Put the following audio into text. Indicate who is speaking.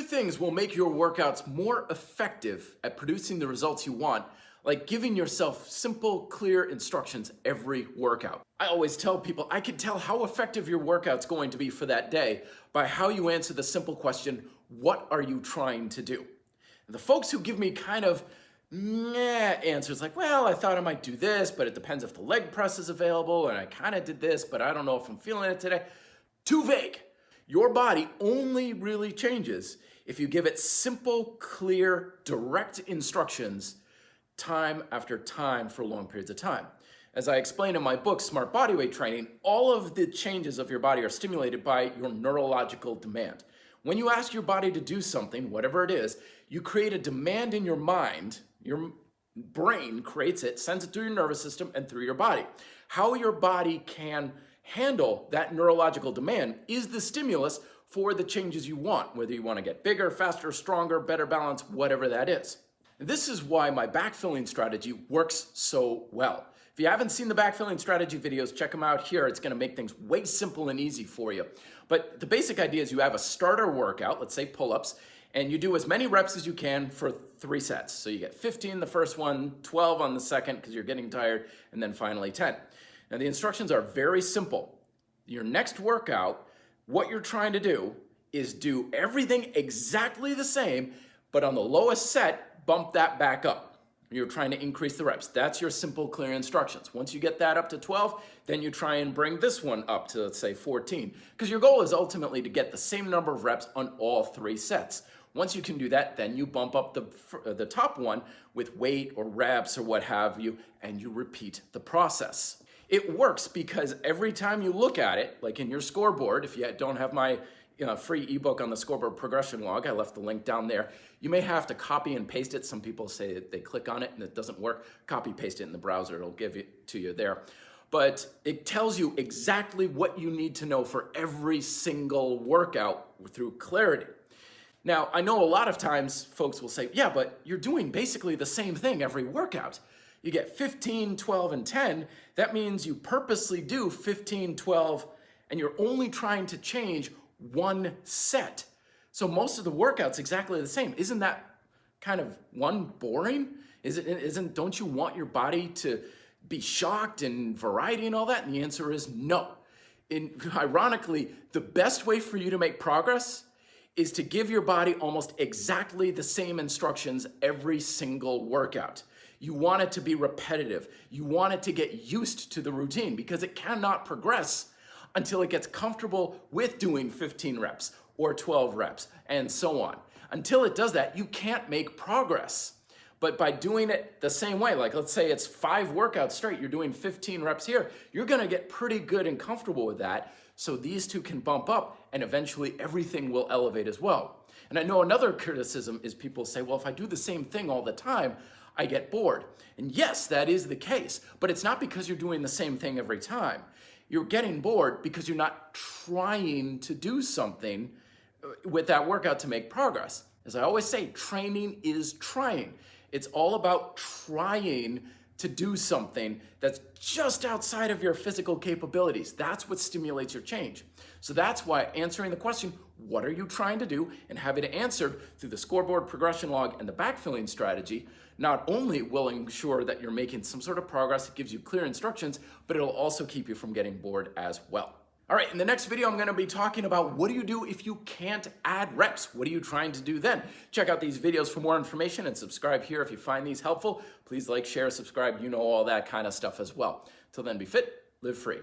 Speaker 1: things will make your workouts more effective at producing the results you want, like giving yourself simple, clear instructions every workout. I always tell people I can tell how effective your workout's going to be for that day by how you answer the simple question, what are you trying to do? And the folks who give me kind of meh answers like, well, I thought I might do this, but it depends if the leg press is available, and I kind of did this, but I don't know if I'm feeling it today. Too vague. Your body only really changes if you give it simple, clear, direct instructions time after time for long periods of time. As I explain in my book, Smart Bodyweight Training, all of the changes of your body are stimulated by your neurological demand. When you ask your body to do something, whatever it is, you create a demand in your mind. Your brain creates it, sends it through your nervous system and through your body. How your body can handle that neurological demand is the stimulus for the changes you want, whether you want to get bigger, faster, stronger, better balance, whatever that is. This is why my backfilling strategy works so well. If you haven't seen the backfilling strategy videos, check them out here. It's going to make things way simple and easy for you. But the basic idea is you have a starter workout, let's say pull-ups, and you do as many reps as you can for 3 sets. So you get 15 the first one, 12 on the second because you're getting tired, and then finally 10. Now the instructions are very simple. Your next workout, what you're trying to do is do everything exactly the same, but on the lowest set, bump that back up. You're trying to increase the reps. That's your simple, clear instructions. Once you get that up to 12, then you try and bring this one up to, let's say, 14. Because your goal is ultimately to get the same number of reps on all 3 sets. Once you can do that, then you bump up the top one with weight or reps or what have you, and you repeat the process. It works because every time you look at it, like in your scoreboard, if you don't have my free ebook on the scoreboard progression log, I left the link down there. You may have to copy and paste it. Some people say that they click on it and it doesn't work. Copy, paste it in the browser. It'll give it to you there. But it tells you exactly what you need to know for every single workout through clarity. Now, I know a lot of times folks will say, yeah, but you're doing basically the same thing every workout. You get 15, 12, and 10. That means you purposely do 15, 12, and you're only trying to change 1 set. So most of the workout's exactly the same. Isn't that kind of boring? Don't you want your body to be shocked and variety and all that? And the answer is no. Ironically, the best way for you to make progress is to give your body almost exactly the same instructions every single workout. You want it to be repetitive. You want it to get used to the routine because it cannot progress until it gets comfortable with doing 15 reps or 12 reps and so on. Until it does that, you can't make progress. But by doing it the same way, like let's say it's 5 workouts straight, you're doing 15 reps here, you're gonna get pretty good and comfortable with that. So these two can bump up and eventually everything will elevate as well. And I know another criticism is people say, well, if I do the same thing all the time, I get bored. And yes, that is the case, but it's not because you're doing the same thing every time. You're getting bored because you're not trying to do something with that workout to make progress. As I always say, training is trying. It's all about trying to do something that's just outside of your physical capabilities. That's what stimulates your change. So that's why answering the question, what are you trying to do, and having it answered through the scoreboard progression log and the backfilling strategy, not only will ensure that you're making some sort of progress, it gives you clear instructions, but it'll also keep you from getting bored as well. All right, in the next video, I'm gonna be talking about what do you do if you can't add reps? What are you trying to do then? Check out these videos for more information and subscribe here if you find these helpful. Please like, share, subscribe, all that kind of stuff as well. Till then, be fit, live free.